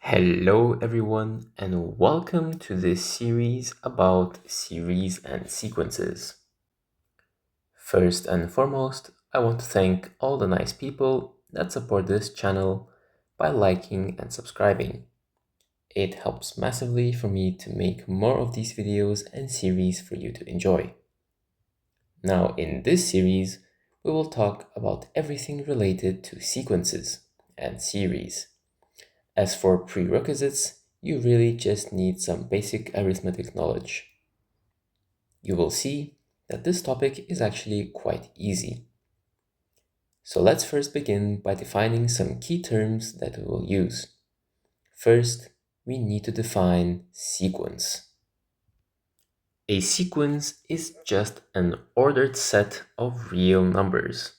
Hello, everyone, and welcome to this series about series and sequences. First and foremost, I want to thank all the nice people that support this channel by liking and subscribing. It helps massively for me to make more of these videos and series for you to enjoy. Now, in this series, we will talk about everything related to sequences and series. As for prerequisites, you really just need some basic arithmetic knowledge. You will see that this topic is actually quite easy. So let's first begin by defining some key terms that we will use. First, we need to define sequence. A sequence is just an ordered set of real numbers.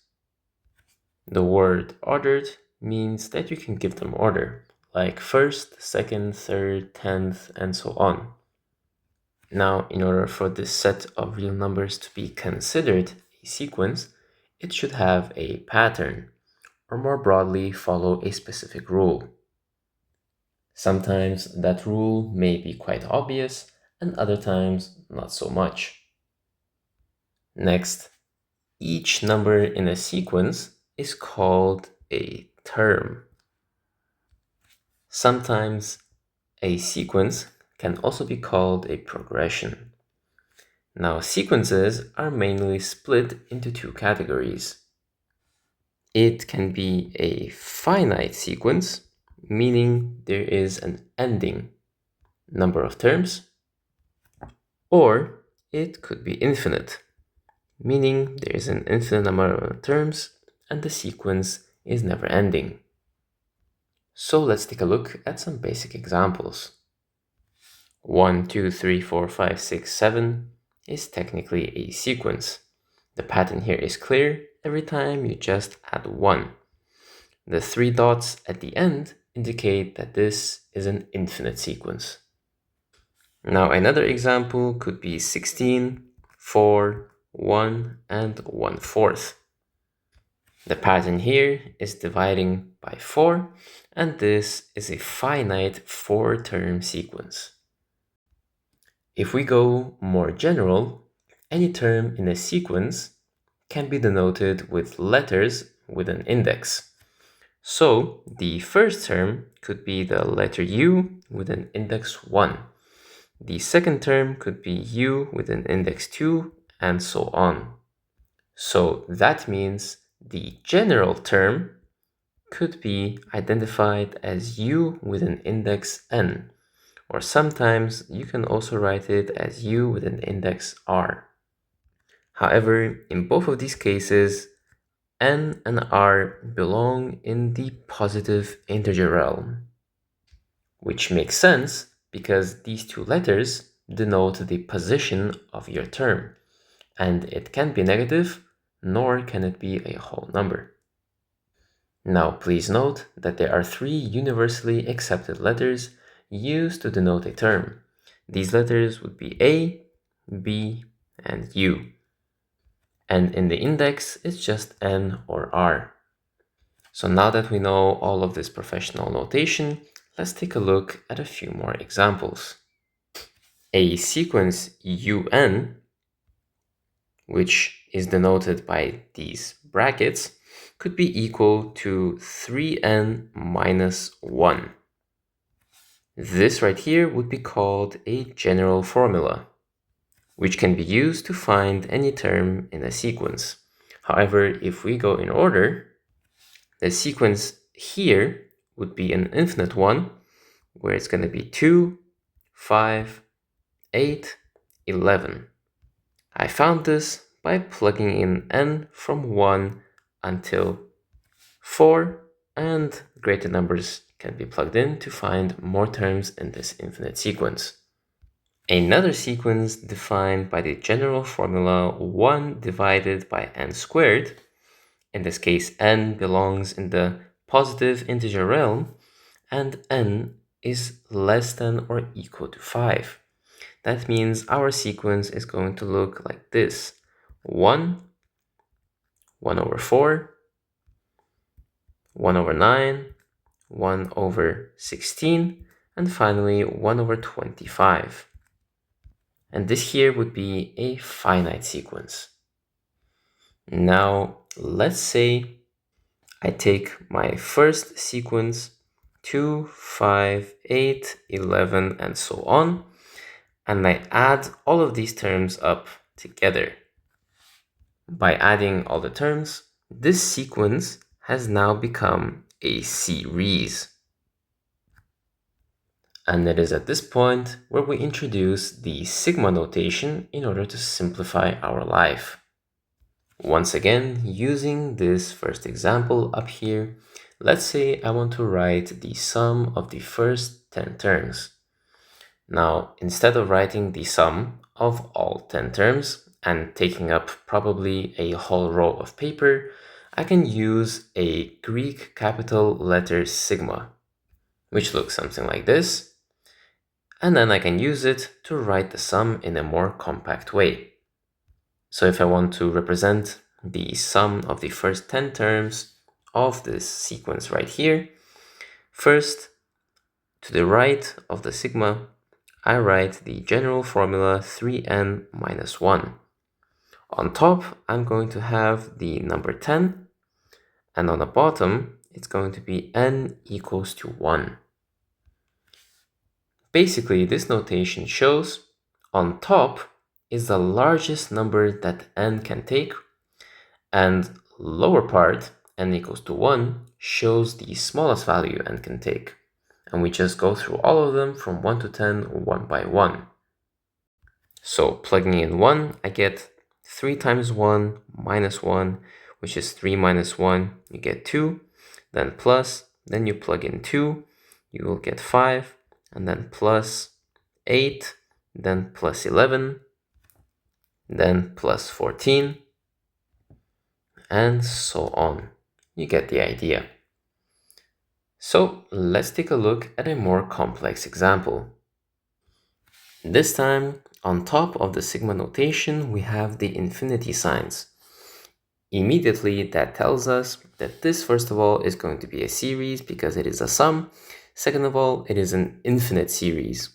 The word ordered means that you can give them order, like first, second, third, tenth, and so on. Now, in order for this set of real numbers to be considered a sequence, it should have a pattern, or more broadly, follow a specific rule. Sometimes that rule may be quite obvious, and other times not so much. Next, each number in a sequence is called a term. Sometimes a sequence can also be called a progression. Now, sequences are mainly split into two categories. It can be a finite sequence, meaning there is an ending number of terms, or it could be infinite, meaning there is an infinite number of terms and the sequence is never ending. So let's take a look at some basic examples. 1, 2, 3, 4, 5, 6, 7 is technically a sequence. The pattern here is clear. Every time you just add 1. The 3 dots at the end indicate that this is an infinite sequence. Now another example could be 16, 4, 1, and 1/4. The pattern here is dividing by 4, and this is a finite 4-term sequence. If we go more general, any term in a sequence can be denoted with letters with an index. So the first term could be the letter U with an index 1. The second term could be U with an index 2, and so on. So that means the general term could be identified as U with an index n, or sometimes you can also write it as U with an index r. However, in both of these cases, n and r belong in the positive integer realm, which makes sense because these two letters denote the position of your term, and it can't be negative, nor can it be a whole number. Now, please note that there are 3 universally accepted letters used to denote a term. These letters would be A, B, and U. And in the index, it's just N or R. So now that we know all of this professional notation, let's take a look at a few more examples. A sequence UN, which is denoted by these brackets, could be equal to 3n minus 1. This right here would be called a general formula, which can be used to find any term in a sequence. However, if we go in order, the sequence here would be an infinite one, where it's going to be 2, 5, 8, 11. I found this by plugging in n from 1 until 4, and greater numbers can be plugged in to find more terms in this infinite sequence. Another sequence defined by the general formula 1 divided by n squared, in this case n belongs in the positive integer realm, and n is less than or equal to 5. That means our sequence is going to look like this: 1, 1 over 4, 1 over 9, 1 over 16, and finally 1 over 25. And this here would be a finite sequence. Now, let's say I take my first sequence, 2, 5, 8, 11, and so on, and I add all of these terms up together. By adding all the terms, this sequence has now become a series. And it is at this point where we introduce the sigma notation in order to simplify our life. Once again, using this first example up here, let's say I want to write the sum of the first 10 terms. Now, instead of writing the sum of all 10 terms and taking up probably a whole row of paper, I can use a Greek capital letter sigma, which looks something like this. And then I can use it to write the sum in a more compact way. So if I want to represent the sum of the first 10 terms of this sequence right here, first, to the right of the sigma, I write the general formula 3n minus 1. On top, I'm going to have the number 10, and on the bottom, it's going to be n equals to 1. Basically, this notation shows on top is the largest number that n can take, and lower part, n equals to 1, shows the smallest value n can take. And we just go through all of them from 1 to 10, one by one. So plugging in 1, I get 3 times 1 minus 1, which is 3 minus 1, you get 2, then plus, then you plug in 2, you will get 5, and then plus 8, then plus 11, then plus 14, and so on. You get the idea. So let's take a look at a more complex example. This time, on top of the sigma notation, we have the infinity signs. Immediately, that tells us that this, first of all, is going to be a series because it is a sum. Second of all, it is an infinite series,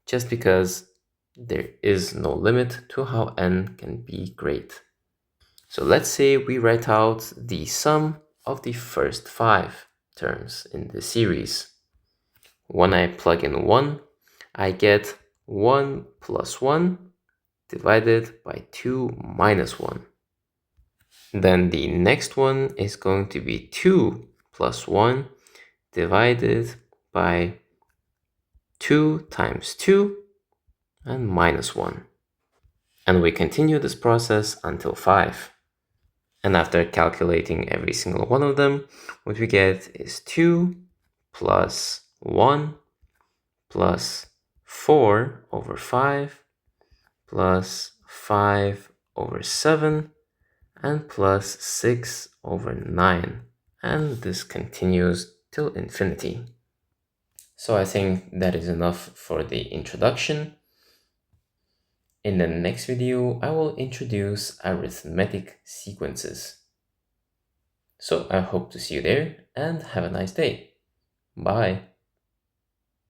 just because there is no limit to how n can be great. So let's say we write out the sum of the first 5 terms in the series. When I plug in 1, I get 1 plus 1 divided by 2 minus 1. Then the next one is going to be 2 plus 1 divided by 2 times 2 and minus 1. And we continue this process until 5. And after calculating every single one of them, what we get is 2 plus 1 plus 4 over 5 plus 5 over 7 and plus 6 over 9. And this continues till infinity. So I think that is enough for the introduction. In the next video, I will introduce arithmetic sequences. So I hope to see you there and have a nice day. Bye.